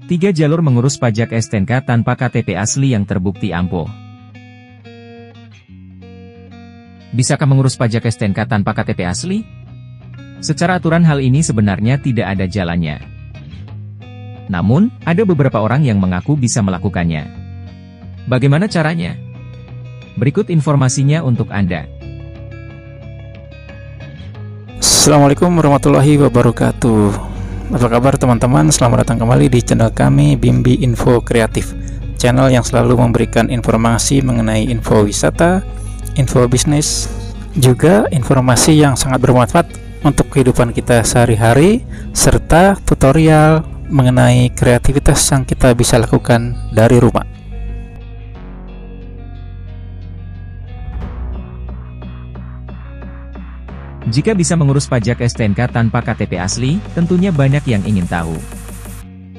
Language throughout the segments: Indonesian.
3 jalur mengurus pajak STNK tanpa KTP asli yang terbukti ampuh. Bisakah mengurus pajak STNK tanpa KTP asli? Secara aturan hal ini sebenarnya tidak ada jalannya. Namun, ada beberapa orang yang mengaku bisa melakukannya. Bagaimana caranya? Berikut informasinya untuk Anda. Assalamualaikum warahmatullahi wabarakatuh. Apa kabar teman-teman? Selamat datang kembali di channel kami, Bimbi Info Kreatif. Channel yang selalu memberikan informasi mengenai info wisata, info bisnis, juga informasi yang sangat bermanfaat untuk kehidupan kita sehari-hari, serta tutorial mengenai kreativitas yang kita bisa lakukan dari rumah. Jika bisa mengurus pajak STNK tanpa KTP asli, tentunya banyak yang ingin tahu.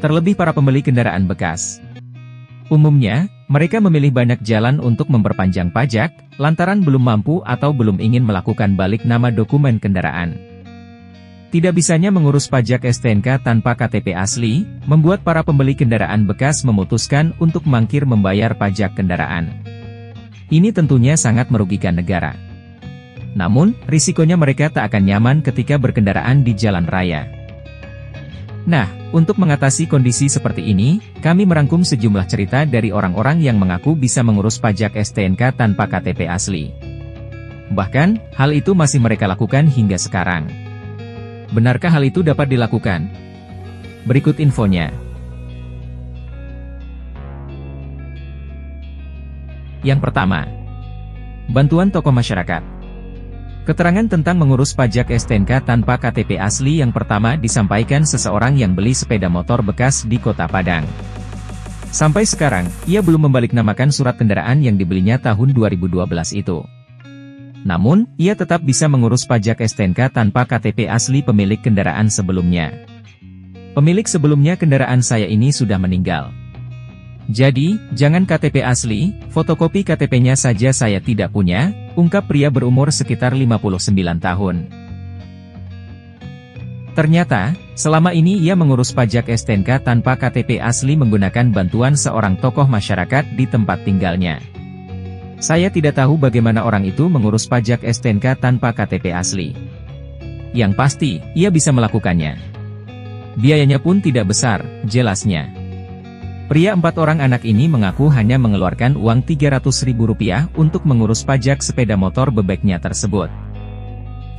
Terlebih para pembeli kendaraan bekas. Umumnya, mereka memilih banyak jalan untuk memperpanjang pajak, lantaran belum mampu atau belum ingin melakukan balik nama dokumen kendaraan. Tidak bisanya mengurus pajak STNK tanpa KTP asli, membuat para pembeli kendaraan bekas memutuskan untuk mangkir membayar pajak kendaraan. Ini tentunya sangat merugikan negara. Namun, risikonya mereka tak akan nyaman ketika berkendaraan di jalan raya. Nah, untuk mengatasi kondisi seperti ini, kami merangkum sejumlah cerita dari orang-orang yang mengaku bisa mengurus pajak STNK tanpa KTP asli. Bahkan, hal itu masih mereka lakukan hingga sekarang. Benarkah hal itu dapat dilakukan? Berikut infonya. Yang pertama, bantuan tokoh masyarakat. Keterangan tentang mengurus pajak STNK tanpa KTP asli yang pertama disampaikan seseorang yang beli sepeda motor bekas di Kota Padang. Sampai sekarang, ia belum membaliknamakan surat kendaraan yang dibelinya tahun 2012 itu. Namun, ia tetap bisa mengurus pajak STNK tanpa KTP asli pemilik kendaraan sebelumnya. Pemilik sebelumnya kendaraan saya ini sudah meninggal. Jadi, jangan KTP asli, fotokopi KTP-nya saja saya tidak punya, ungkap pria berumur sekitar 59 tahun. Ternyata, selama ini ia mengurus pajak STNK tanpa KTP asli menggunakan bantuan seorang tokoh masyarakat di tempat tinggalnya. Saya tidak tahu bagaimana orang itu mengurus pajak STNK tanpa KTP asli. Yang pasti, ia bisa melakukannya. Biayanya pun tidak besar, jelasnya. Pria 4 orang anak ini mengaku hanya mengeluarkan uang Rp300.000 untuk mengurus pajak sepeda motor bebeknya tersebut.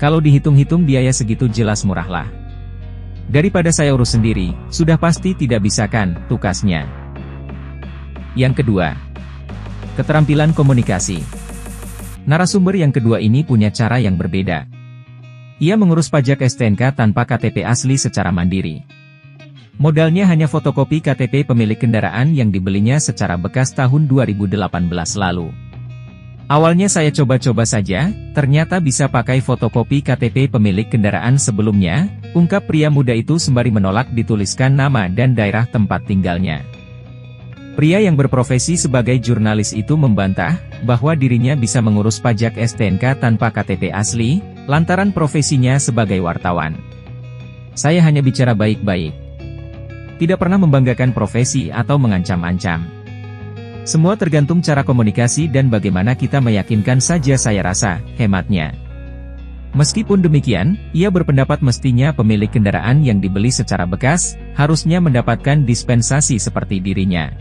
Kalau dihitung-hitung biaya segitu jelas murah lah. Daripada saya urus sendiri, sudah pasti tidak bisa kan, tukasnya. Yang kedua, keterampilan komunikasi. Narasumber yang kedua ini punya cara yang berbeda. Ia mengurus pajak STNK tanpa KTP asli secara mandiri. Modalnya hanya fotokopi KTP pemilik kendaraan yang dibelinya secara bekas tahun 2018 lalu. Awalnya saya coba-coba saja, ternyata bisa pakai fotokopi KTP pemilik kendaraan sebelumnya, ungkap pria muda itu sembari menolak dituliskan nama dan daerah tempat tinggalnya. Pria yang berprofesi sebagai jurnalis itu membantah, bahwa dirinya bisa mengurus pajak STNK tanpa KTP asli, lantaran profesinya sebagai wartawan. Saya hanya bicara baik-baik. Tidak pernah membanggakan profesi atau mengancam-ancam. Semua tergantung cara komunikasi dan bagaimana kita meyakinkan saja saya rasa, hematnya. Meskipun demikian, ia berpendapat mestinya pemilik kendaraan yang dibeli secara bekas, harusnya mendapatkan dispensasi seperti dirinya.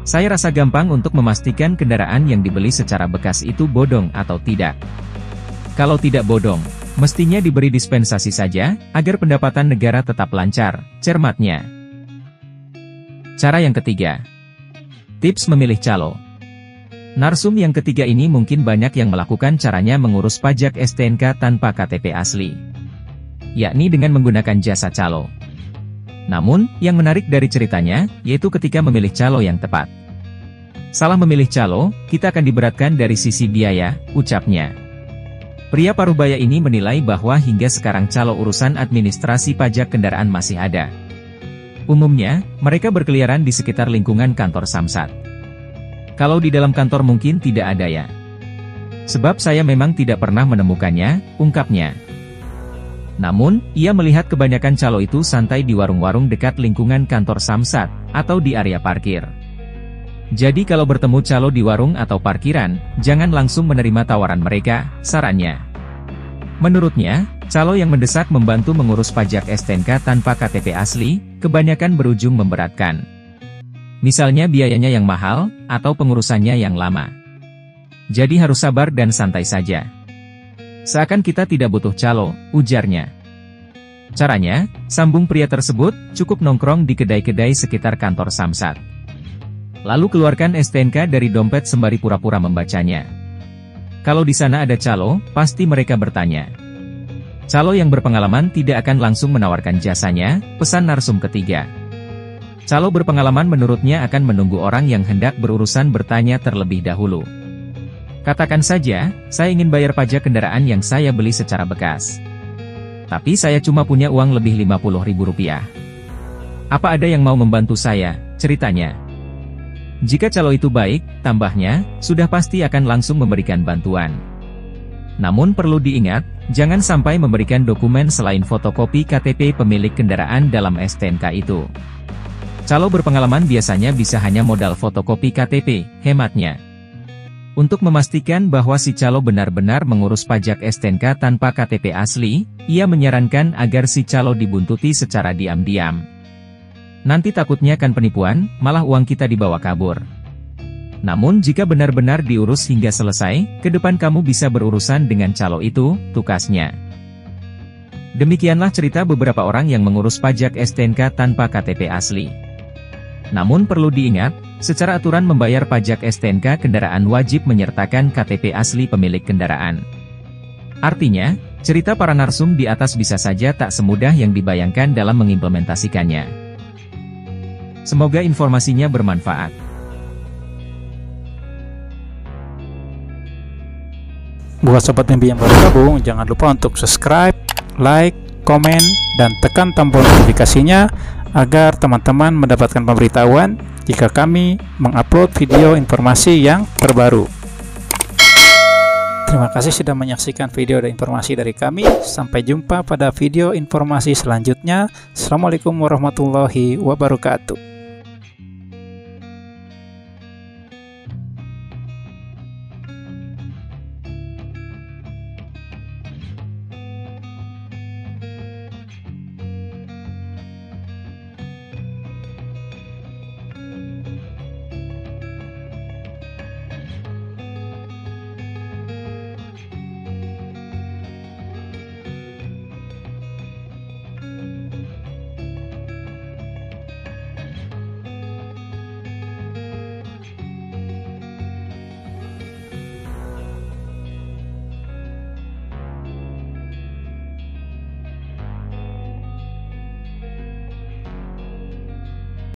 Saya rasa gampang untuk memastikan kendaraan yang dibeli secara bekas itu bodong atau tidak. Kalau tidak bodong, mestinya diberi dispensasi saja, agar pendapatan negara tetap lancar, cermatnya. Cara yang ketiga. Tips memilih calo. Narsum yang ketiga ini mungkin banyak yang melakukan caranya mengurus pajak STNK tanpa KTP asli. Yakni dengan menggunakan jasa calo. Namun, yang menarik dari ceritanya, yaitu ketika memilih calo yang tepat. Salah memilih calo, kita akan diberatkan dari sisi biaya, ucapnya. Pria Parubaya ini menilai bahwa hingga sekarang calo urusan administrasi pajak kendaraan masih ada. Umumnya, mereka berkeliaran di sekitar lingkungan kantor Samsat. Kalau di dalam kantor mungkin tidak ada ya. Sebab saya memang tidak pernah menemukannya, ungkapnya. Namun, ia melihat kebanyakan calo itu santai di warung-warung dekat lingkungan kantor Samsat, atau di area parkir. Jadi kalau bertemu calo di warung atau parkiran, jangan langsung menerima tawaran mereka, sarannya. Menurutnya, calo yang mendesak membantu mengurus pajak STNK tanpa KTP asli, kebanyakan berujung memberatkan. Misalnya biayanya yang mahal, atau pengurusannya yang lama. Jadi harus sabar dan santai saja. Seakan kita tidak butuh calo, ujarnya. Caranya, sambung pria tersebut, cukup nongkrong di kedai-kedai sekitar kantor Samsat. Lalu keluarkan STNK dari dompet sembari pura-pura membacanya. Kalau di sana ada calo, pasti mereka bertanya. Calo yang berpengalaman tidak akan langsung menawarkan jasanya, pesan narsum ketiga. Calo berpengalaman menurutnya akan menunggu orang yang hendak berurusan bertanya terlebih dahulu. Katakan saja, saya ingin bayar pajak kendaraan yang saya beli secara bekas. Tapi saya cuma punya uang lebih Rp50.000. Apa ada yang mau membantu saya, ceritanya. Jika calo itu baik, tambahnya, sudah pasti akan langsung memberikan bantuan. Namun perlu diingat, jangan sampai memberikan dokumen selain fotokopi KTP pemilik kendaraan dalam STNK itu. Calo berpengalaman biasanya bisa hanya modal fotokopi KTP, hematnya. Untuk memastikan bahwa si calo benar-benar mengurus pajak STNK tanpa KTP asli, ia menyarankan agar si calo dibuntuti secara diam-diam. Nanti takutnya kan penipuan, malah uang kita dibawa kabur. Namun jika benar-benar diurus hingga selesai, ke depan kamu bisa berurusan dengan calo itu, tukasnya. Demikianlah cerita beberapa orang yang mengurus pajak STNK tanpa KTP asli. Namun perlu diingat, secara aturan membayar pajak STNK kendaraan wajib menyertakan KTP asli pemilik kendaraan. Artinya, cerita para narsum di atas bisa saja tak semudah yang dibayangkan dalam mengimplementasikannya. Semoga informasinya bermanfaat. Buat sobat Bimbi yang baru gabung, jangan lupa untuk subscribe, like, komen, dan tekan tombol notifikasinya agar teman-teman mendapatkan pemberitahuan jika kami mengupload video informasi yang terbaru. Terima kasih sudah menyaksikan video dan informasi dari kami. Sampai jumpa pada video informasi selanjutnya. Assalamualaikum warahmatullahi wabarakatuh.